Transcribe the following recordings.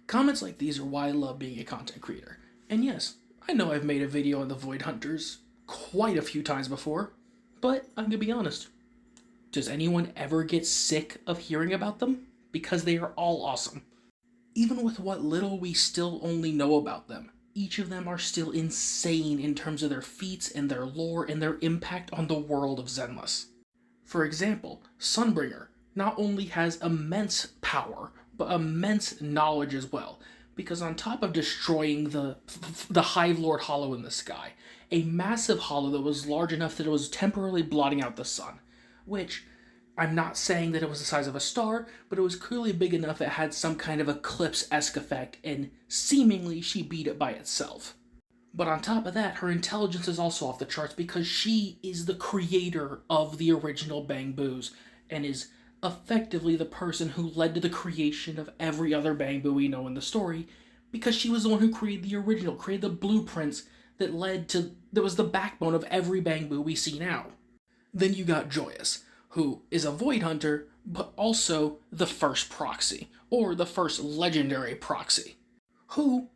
Comments like these are why I love being a content creator. And yes, I know I've made a video on the Void Hunters quite a few times before, but I'm gonna be honest. Does anyone ever get sick of hearing about them? Because they are all awesome. Even with what little we still only know about them, each of them are still insane in terms of their feats and their lore and their impact on the world of Zenless. For example, Sunbringer not only has immense power, but immense knowledge as well, because on top of destroying the Hive Lord Hollow in the sky, a massive hollow that was large enough that it was temporarily blotting out the sun, which, I'm not saying that it was the size of a star, but it was clearly big enough it had some kind of eclipse-esque effect, and seemingly she beat it by itself. But on top of that, her intelligence is also off the charts because she is the creator of the original Bang Boos, and is effectively the person who led to the creation of every other Bang Boo we know in the story, because she was the one who created the original, created the blueprints that was the backbone of every Bang Boo we see now. Then you got Joyous, who is a Void Hunter, but also the first proxy, or the first legendary proxy, who,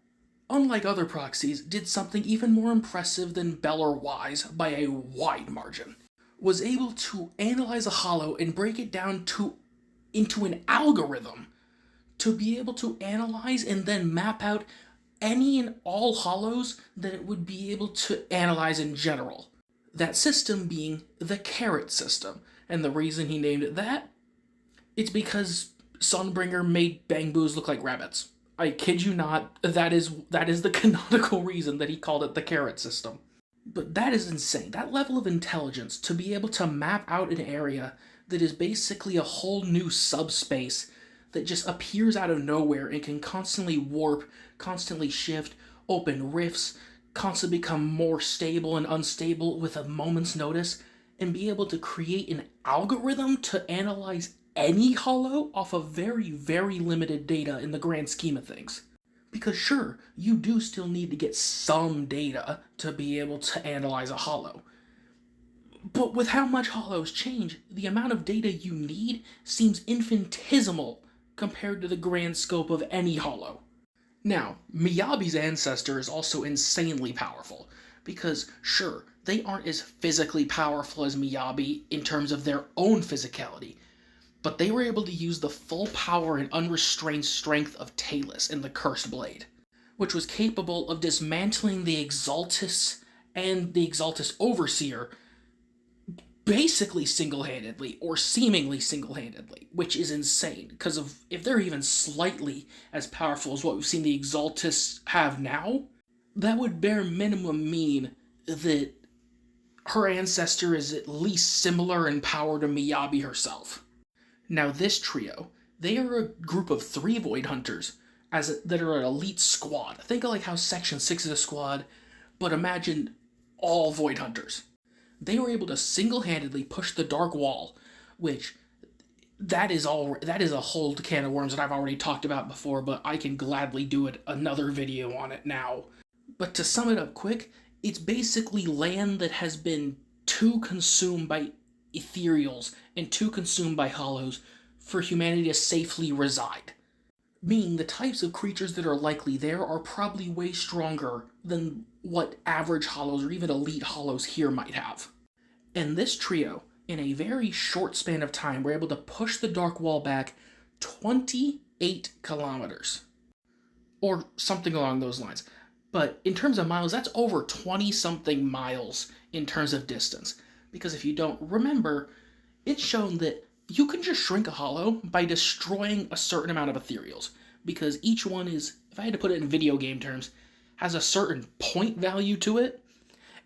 unlike other proxies, did something even more impressive than Bell or Wise by a wide margin. Was able to analyze a hollow and break it down into an algorithm to be able to analyze and then map out any and all hollows that it would be able to analyze in general. That system being the Carrot system. And the reason he named it that? It's because Sunbringer made Bang Boos look like rabbits. I kid you not, that is the canonical reason that he called it the Carrot system. But that is insane. That level of intelligence to be able to map out an area that is basically a whole new subspace that just appears out of nowhere and can constantly warp, constantly shift, open rifts, constantly become more stable and unstable with a moment's notice, and be able to create an algorithm to analyze any hollow off of very, very limited data in the grand scheme of things. Because sure, you do still need to get some data to be able to analyze a hollow. But with how much hollows change, the amount of data you need seems infinitesimal compared to the grand scope of any hollow. Now, Miyabi's ancestor is also insanely powerful, because sure, they aren't as physically powerful as Miyabi in terms of their own physicality, but they were able to use the full power and unrestrained strength of Talus in the Cursed Blade, which was capable of dismantling the Exaltus and the Exaltus Overseer basically single-handedly, or seemingly single-handedly, which is insane, because if they're even slightly as powerful as what we've seen the Exaltus have now, that would bare minimum mean that her ancestor is at least similar in power to Miyabi herself. Now this trio, they are a group of 3 Void Hunters that are an elite squad. Think of like how Section 6 is a squad, but imagine all Void Hunters. They were able to single-handedly push the Dark Wall, which that is a whole can of worms that I've already talked about before, but I can gladly do another video on it now. But to sum it up quick, it's basically land that has been too consumed by ethereals and too consumed by hollows for humanity to safely reside. Meaning the types of creatures that are likely there are probably way stronger than what average hollows or even elite hollows here might have. And this trio, in a very short span of time, were able to push the Dark Wall back 28 kilometers. Or something along those lines. But in terms of miles, that's over 20-something miles in terms of distance. Because if you don't remember, it's shown that you can just shrink a hollow by destroying a certain amount of ethereals. Because each one is, if I had to put it in video game terms, has a certain point value to it.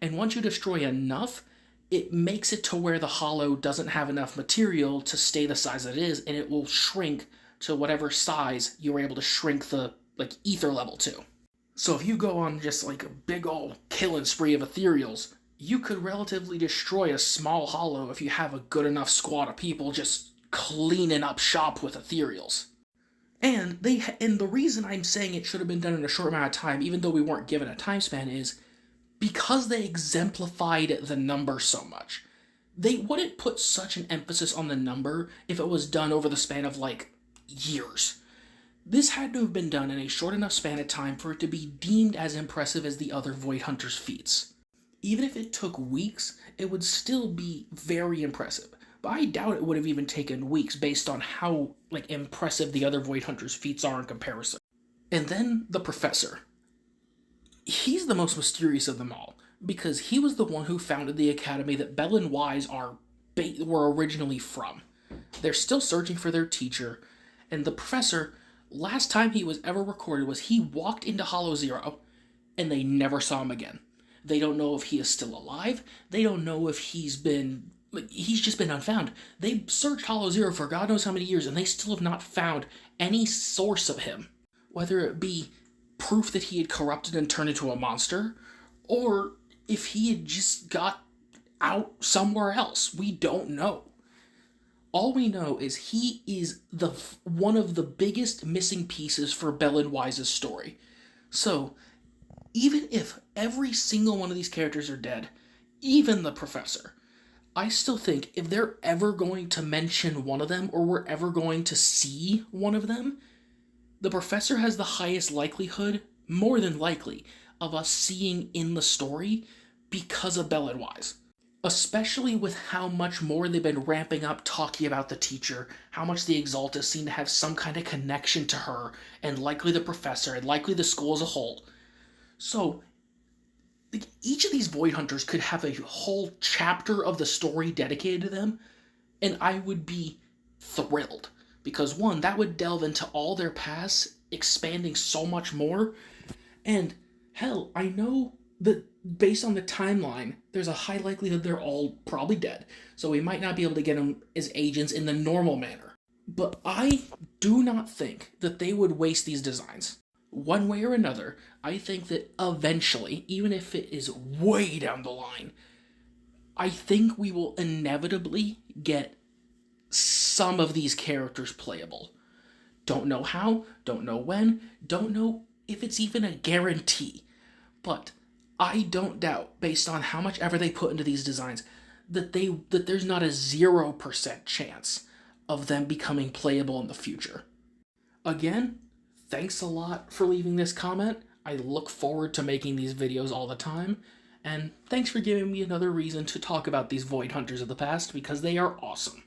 And once you destroy enough, it makes it to where the hollow doesn't have enough material to stay the size that it is, and it will shrink to whatever size you were able to shrink the ether level to. So if you go on just like a big ol' killing spree of ethereals, you could relatively destroy a small hollow if you have a good enough squad of people just cleaning up shop with ethereals. And the reason I'm saying it should have been done in a short amount of time, even though we weren't given a time span, is because they exemplified the number so much. They wouldn't put such an emphasis on the number if it was done over the span of years. This had to have been done in a short enough span of time for it to be deemed as impressive as the other Void Hunters' feats. Even if it took weeks, it would still be very impressive. But I doubt it would have even taken weeks based on how impressive the other Void Hunters' feats are in comparison. And then the Professor. He's the most mysterious of them all, because he was the one who founded the academy that Bell and Wise were originally from. They're still searching for their teacher, and the Professor, last time he was ever recorded was he walked into Hollow Zero, and they never saw him again. They don't know if he is still alive. They don't know if he's just been unfound. They searched Hollow Zero for God knows how many years, and they still have not found any source of him. Whether it be proof that he had corrupted and turned into a monster, or if he had just got out somewhere else. We don't know. All we know is he is one of the biggest missing pieces for Bell and Wise's story. So, even if every single one of these characters are dead, even the Professor, I still think if they're ever going to mention one of them, or we're ever going to see one of them, the Professor has the highest likelihood, more than likely, of us seeing in the story because of Bell and Wise. Especially with how much more they've been ramping up talking about the teacher, how much the Exaltas seem to have some kind of connection to her, and likely the Professor, and likely the school as a whole. So, each of these Void Hunters could have a whole chapter of the story dedicated to them, and I would be thrilled. Because one, that would delve into all their pasts, expanding so much more, and hell, I know that based on the timeline, there's a high likelihood they're all probably dead, so we might not be able to get them as agents in the normal manner. But I do not think that they would waste these designs. One way or another, I think that eventually, even if it is way down the line, I think we will inevitably get some of these characters playable. Don't know how, don't know when, don't know if it's even a guarantee. But I don't doubt, based on how much effort they put into these designs, that there's not a 0% chance of them becoming playable in the future. Again, thanks a lot for leaving this comment. I look forward to making these videos all the time, and thanks for giving me another reason to talk about these Void Hunters of the past, because they are awesome.